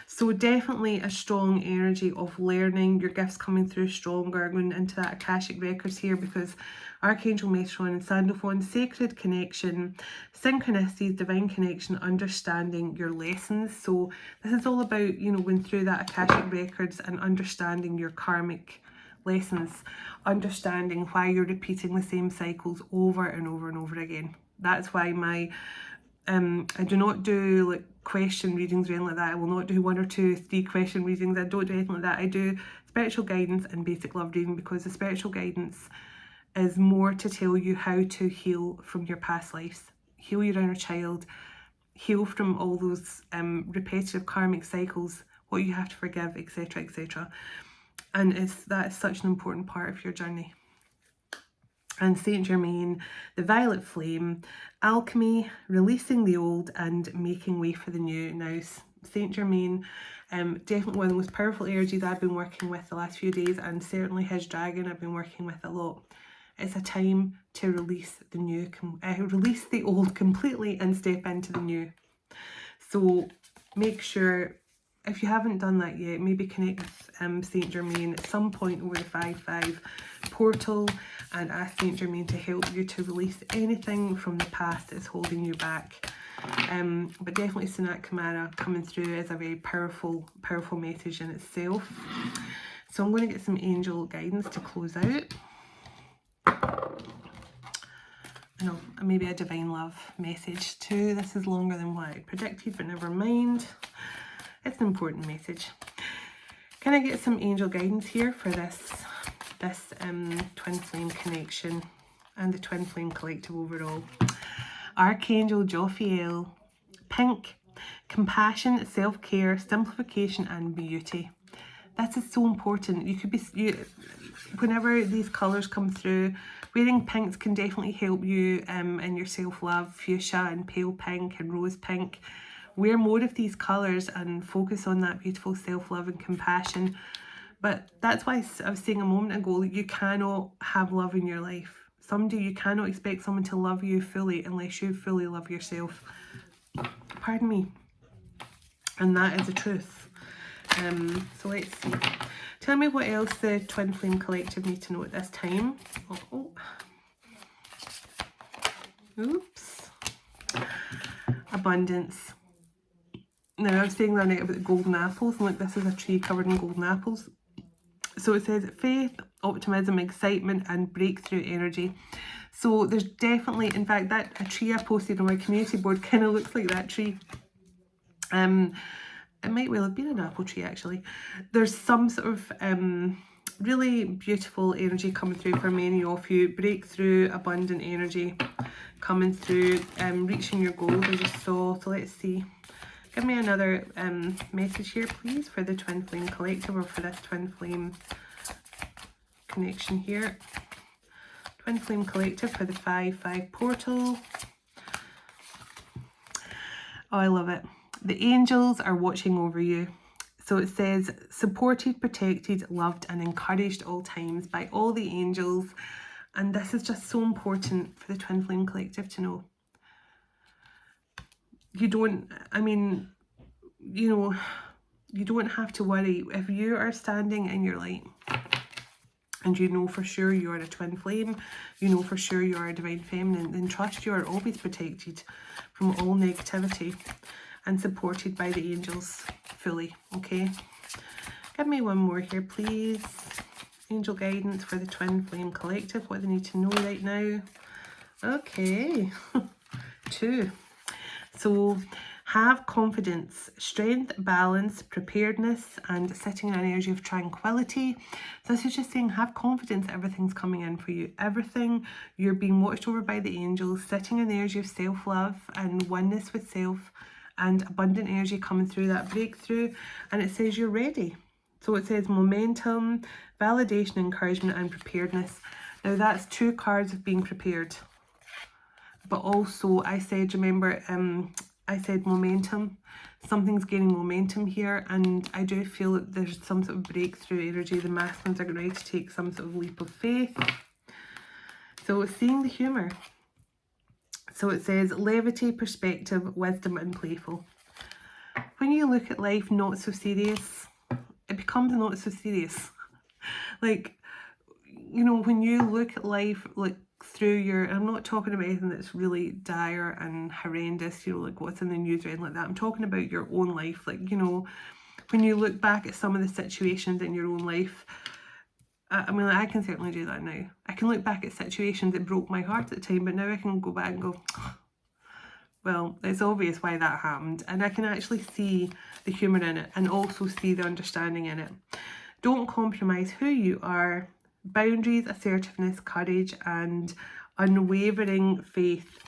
So definitely a strong energy of learning, your gifts coming through stronger, going into that Akashic Records here, because Archangel Metatron and Sandalphon, sacred connection, synchronicities, divine connection, understanding your lessons. So this is all about, you know, going through that Akashic Records and understanding your karmic lessons, understanding why you're repeating the same cycles over and over and over again. That's why my I do not do like question readings or anything like that. I will not do 1 or 2, 3 question readings. I don't do anything like that. I do spiritual guidance and basic love reading, because the spiritual guidance is more to tell you how to heal from your past lives, heal your inner child, heal from all those repetitive karmic cycles, what you have to forgive, etc, etc. And that is such an important part of your journey. And Saint Germain, the violet flame, alchemy, releasing the old and making way for the new. Now, Saint Germain, definitely one of the most powerful energies I've been working with the last few days, and certainly his dragon I've been working with a lot. It's a time to release the new, release the old completely and step into the new. So make sure, if you haven't done that yet, maybe connect with Saint Germain at some point over the 5-5 portal and ask Saint Germain to help you to release anything from the past that's holding you back. But definitely Sanat Kumara coming through is a very powerful message in itself. So I'm going to get some angel guidance to close out. No, maybe a divine love message too. This is longer than what I predicted, but never mind. It's an important message. Can I get some angel guidance here for this twin flame connection? and the Twin Flame Collective overall. Archangel Jophiel, pink, compassion, self-care, simplification and beauty. This is so important. You could be, whenever these colours come through, wearing pinks can definitely help you in your self-love. Fuchsia and pale pink and rose pink. Wear more of these colours and focus on that beautiful self-love and compassion. But that's why I was saying a moment ago, you cannot have love in your life. Someday you cannot expect someone to love you fully unless you fully love yourself. Pardon me. And that is the truth. So let's see. Tell me what else the Twin Flame Collective need to know at this time. Oh. Oops. Abundance. Now I was saying that night about the golden apples, and look, this is a tree covered in golden apples. So it says faith, optimism, excitement and breakthrough energy. So there's definitely, in fact, that a tree I posted on my community board kind of looks like that tree. It might well have been an apple tree actually. There's some sort of really beautiful energy coming through for many of you. Breakthrough, abundant energy coming through, reaching your goals I just saw. So let's see. Give me another message here, please, for the Twin Flame Collective, or for this Twin Flame connection here. Twin Flame Collective for the 5/5 portal. Oh, I love it. The angels are watching over you. So it says, supported, protected, loved and encouraged all times by all the angels. And this is just so important for the Twin Flame Collective to know. You don't, I mean, you know, you don't have to worry. If you are standing in your light and you know for sure you are a twin flame, you know for sure you are a divine feminine, then trust you are always protected from all negativity and supported by the angels fully, okay? Give me one more here, please. Angel guidance for the Twin Flame Collective, what they need to know right now. Okay, 2. So have confidence, strength, balance, preparedness, and sitting in an energy of tranquility. So this is just saying have confidence, everything's coming in for you. Everything, you're being watched over by the angels, sitting in the energy of self-love and oneness with self, and abundant energy coming through, that breakthrough. And it says you're ready. So it says momentum, validation, encouragement, and preparedness. Now that's 2 cards of being prepared. But also I said, remember, I said momentum. Something's gaining momentum here, and I do feel that there's some sort of breakthrough energy. The masculines are ready to take some sort of leap of faith. So seeing the humour. So it says levity, perspective, wisdom and playful. When you look at life not so serious, it becomes not so serious. Like, you know, when you look at life like through your, I'm not talking about anything that's really dire and horrendous, you know, like what's in the news or anything like that. I'm talking about your own life. Like, you know, when you look back at some of the situations in your own life, I mean, I can certainly do that now. I can look back at situations that broke my heart at the time, but now I can go back and go, well, it's obvious why that happened. And I can actually see the humour in it and also see the understanding in it. Don't compromise who you are. Boundaries, assertiveness, courage and unwavering faith.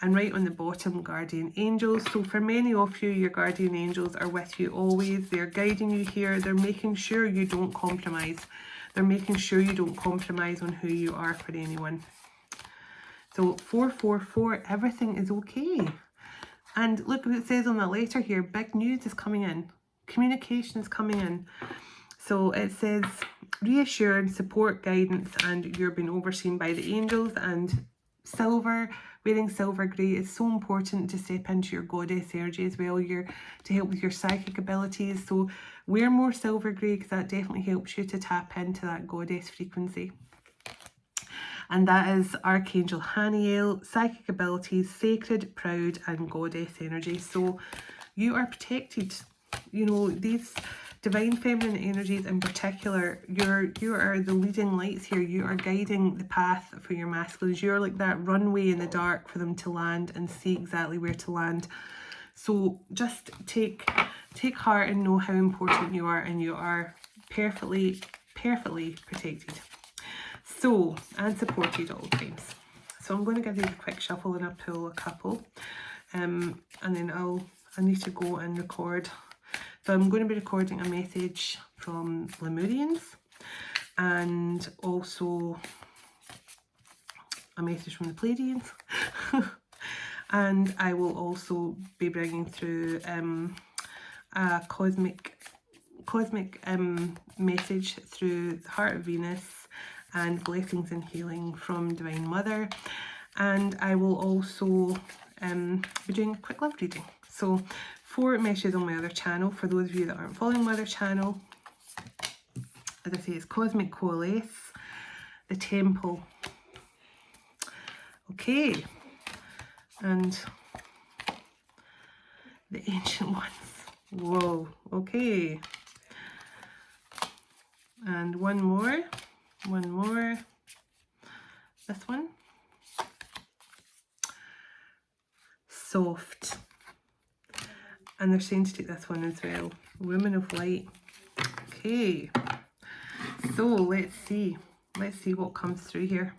And right on the bottom, guardian angels. So for many of you, your guardian angels are with you always. They're guiding you here. They're making sure you don't compromise. They're making sure you don't compromise on who you are for anyone. So 444, everything is okay. And look what it says on that letter here. Big news is coming in. Communication is coming in. So it says reassured, support, guidance, and you're being overseen by the angels. And silver, wearing silver grey is so important to step into your goddess energy as well. To help with your psychic abilities. So wear more silver grey because that definitely helps you to tap into that goddess frequency. And that is Archangel Haniel, psychic abilities, sacred, proud, and goddess energy. So you are protected. You know, these divine feminine energies in particular, you are the leading lights here. You are guiding the path for your masculines. You're like that runway in the dark for them to land and see exactly where to land. So just take heart and know how important you are, and you are perfectly protected. So, and supported at all times. So I'm going to give these a quick shuffle and I'll pull a couple. And then I need to go and record. So I'm going to be recording a message from Lemurians and also a message from the Pleiadians. And I will also be bringing through a cosmic message through the heart of Venus and blessings and healing from Divine Mother. And I will also be doing a quick love reading. So 4 messages on my other channel for those of you that aren't following my other channel. As I say, it's Cosmic Coalesce, the Temple. Okay, and the Ancient Ones. Whoa, okay. And one more. This one. Soft. And they're saying to take this one as well. Women of Light. Okay. So let's see what comes through here.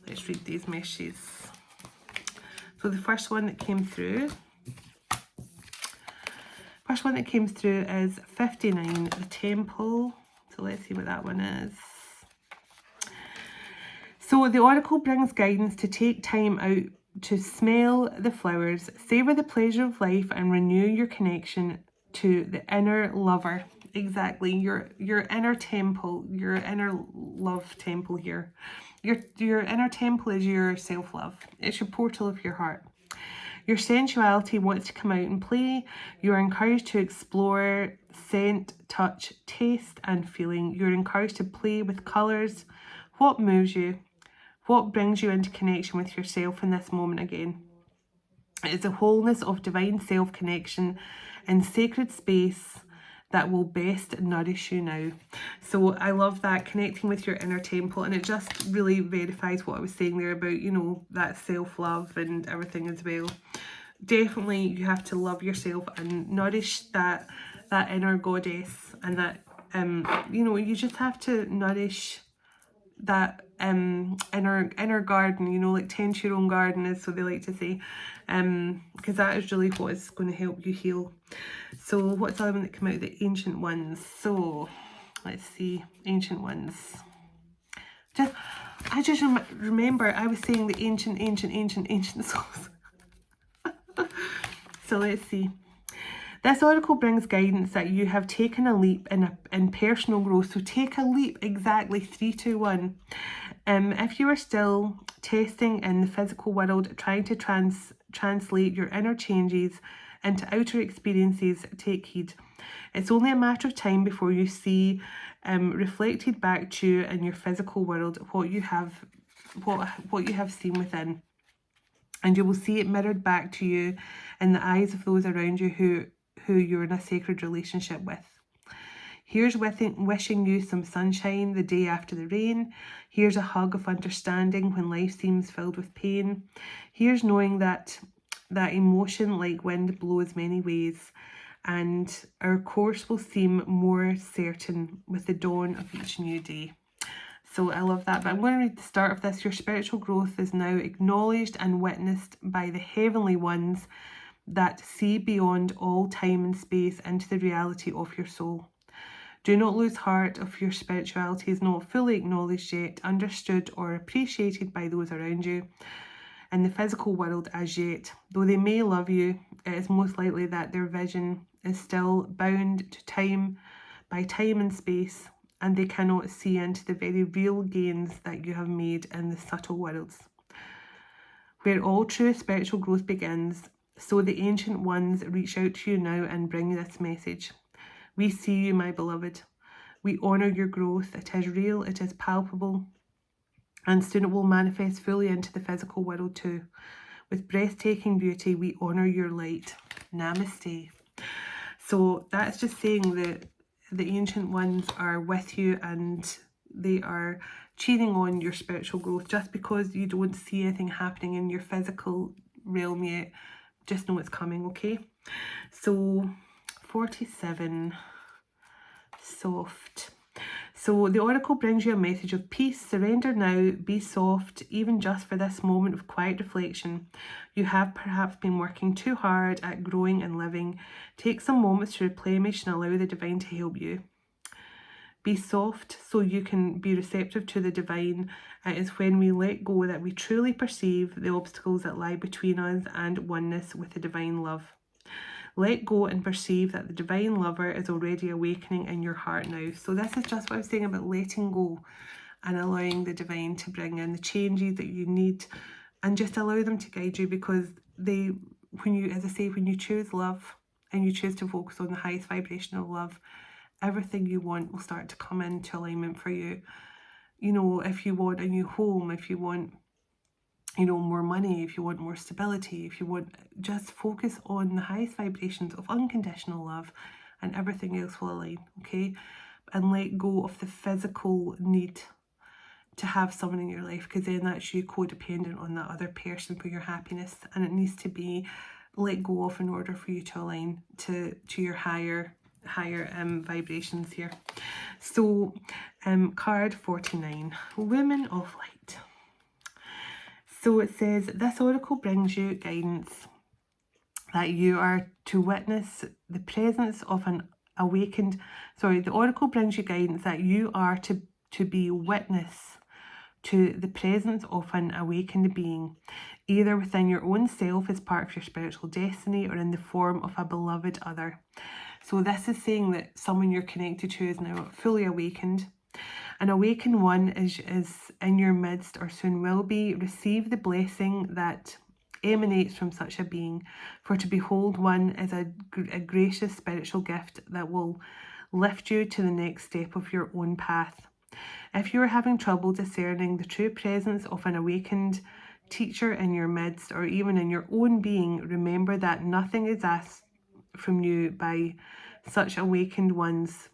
Let's read these messages. So the first one that came through is 59, the Temple. So let's see what that one is. So the Oracle brings guidance to take time out to smell the flowers, savor the pleasure of life, and renew your connection to the inner lover. Exactly, your inner temple, your inner love temple here. Your inner temple is your self-love. It's your portal of your heart. Your sensuality wants to come out and play. You are encouraged to explore scent, touch, taste, and feeling. You're encouraged to play with colours. What moves you? What brings you into connection with yourself in this moment again? It is a wholeness of divine self-connection in sacred space that will best nourish you now. So I love that, connecting with your inner temple, and it just really verifies what I was saying there about, you know, that self-love and everything as well. Definitely you have to love yourself and nourish that inner goddess, and that you know, you just have to nourish that inner garden, you know, like tend to your own garden is so they like to say, because that is really what is going to help you heal. So what's the other one that came out? The Ancient Ones. So let's see, Ancient Ones. I just remember I was saying the ancient souls. So let's see. This oracle brings guidance that you have taken a leap in personal growth. So take a leap, exactly, 3, 2, 1. If you are still testing in the physical world, trying to translate your inner changes into outer experiences, take heed. It's only a matter of time before you see reflected back to you in your physical world what you have seen within. And you will see it mirrored back to you in the eyes of those around you who you're in a sacred relationship with. Here's wishing you some sunshine the day after the rain. Here's a hug of understanding when life seems filled with pain. Here's knowing that emotion like wind blows many ways, and our course will seem more certain with the dawn of each new day. So I love that. But I'm going to read the start of this. Your spiritual growth is now acknowledged and witnessed by the heavenly ones that see beyond all time and space into the reality of your soul. Do not lose heart if your spirituality is not fully acknowledged yet, understood or appreciated by those around you in the physical world as yet. Though they may love you, it is most likely that their vision is still bound to time and space, and they cannot see into the very real gains that you have made in the subtle worlds. Where all true spiritual growth begins, so the Ancient Ones reach out to you now and bring this message. We see you, my beloved. We honour your growth. It is real, it is palpable, and soon it will manifest fully into the physical world too. With breathtaking beauty, we honour your light. Namaste. So that's just saying that the Ancient Ones are with you and they are cheering on your spiritual growth. Just because you don't see anything happening in your physical realm yet, just know it's coming, okay? So 47, soft. So the Oracle brings you a message of peace. Surrender now, be soft, even just for this moment of quiet reflection. You have perhaps been working too hard at growing and living. Take some moments to replenish and allow the divine to help you. Be soft so you can be receptive to the divine. It is when we let go that we truly perceive the obstacles that lie between us and oneness with the divine love. Let go and perceive that the divine lover is already awakening in your heart now. So this is just what I was saying about letting go and allowing the divine to bring in the changes that you need, and just allow them to guide you, because when you choose love and you choose to focus on the highest vibration of love, everything you want will start to come into alignment for you. You know, if you want a new home, if you want, you know, more money, if you want more stability, if you want, just focus on the highest vibrations of unconditional love and everything else will align, okay? And let go of the physical need to have someone in your life, because then that's you codependent on that other person for your happiness, and it needs to be let go of in order for you to align to your higher vibrations here. So card 49, Women of Light. So it says, this oracle brings you guidance that you are to witness the presence of an awakened, the oracle brings you guidance that you are to be witness to the presence of an awakened being, either within your own self as part of your spiritual destiny or in the form of a beloved other. So this is saying that someone you're connected to is now fully awakened. An awakened one is in your midst, or soon will be. Receive the blessing that emanates from such a being, for to behold one is a gracious spiritual gift that will lift you to the next step of your own path. If you are having trouble discerning the true presence of an awakened teacher in your midst, or even in your own being, remember that nothing is asked from you by such awakened ones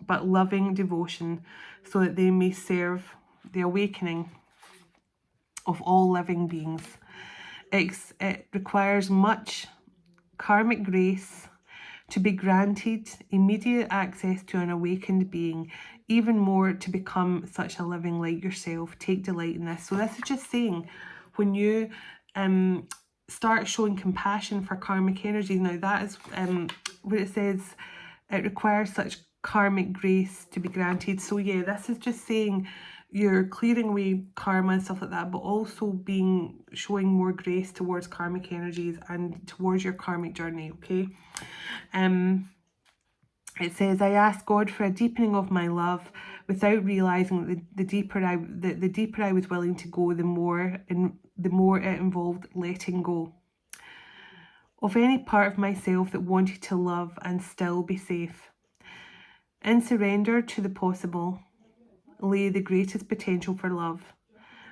but loving devotion, so that they may serve the awakening of all living beings. It requires much karmic grace to be granted immediate access to an awakened being, even more to become such a living light yourself. Take delight in this. So this is just saying, when you start showing compassion for karmic energies, now that is what it says, it requires such karmic grace to be granted. So yeah, this is just saying you're clearing away karma and stuff like that, but also showing more grace towards karmic energies and towards your karmic journey, okay? It says, I ask God for a deepening of my love without realizing that the deeper I was willing to go, the more it involved letting go of any part of myself that wanted to love and still be safe. In surrender to the possible lay the greatest potential for love,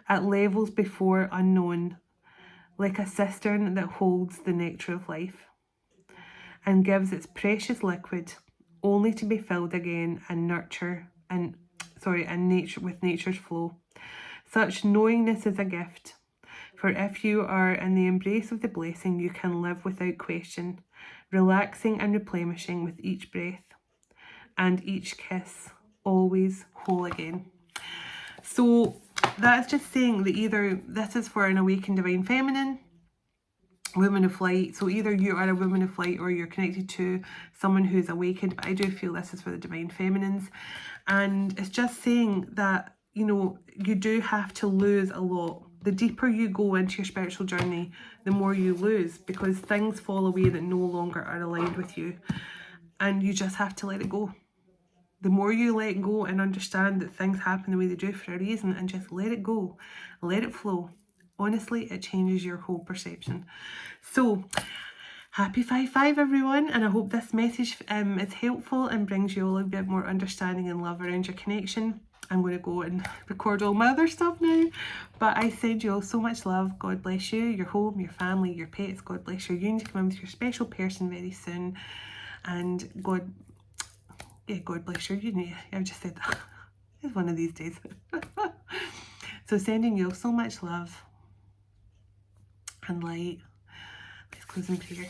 at levels before unknown, like a cistern that holds the nectar of life and gives its precious liquid only to be filled again and nature with nature's flow. Such knowingness is a gift, for if you are in the embrace of the blessing, you can live without question, relaxing and replenishing with each breath and each kiss, always whole again. So that's just saying that either this is for an awakened divine feminine, woman of light. So either you are a woman of light or you're connected to someone who's awakened, but I do feel this is for the divine feminines. And it's just saying that, you know, you do have to lose a lot. The deeper you go into your spiritual journey, the more you lose, because things fall away that no longer are aligned with you. And you just have to let it go. The more you let go and understand that things happen the way they do for a reason, and just let it go, let it flow, honestly, it changes your whole perception. So, happy 5/5 everyone, and I hope this message is helpful and brings you a little bit more understanding and love around your connection. I'm going to go and record all my other stuff now, but I send you all so much love. God bless you, your home, your family, your pets. God bless your union to come in with your special person very soon, and God bless your union. I've just said that. It's one of these days. So sending you all so much love and light. Let's close in prayer.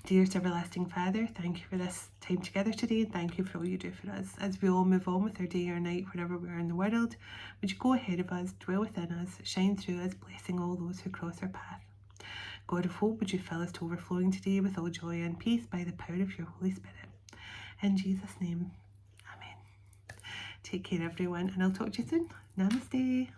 Dearest everlasting Father, thank you for this time together today, and thank you for all you do for us. As we all move on with our day or night, wherever we are in the world, would you go ahead of us, dwell within us, shine through us, blessing all those who cross our path. God of hope, would you fill us to overflowing today with all joy and peace by the power of your Holy Spirit. In Jesus' name, amen. Take care, everyone, and I'll talk to you soon. Namaste.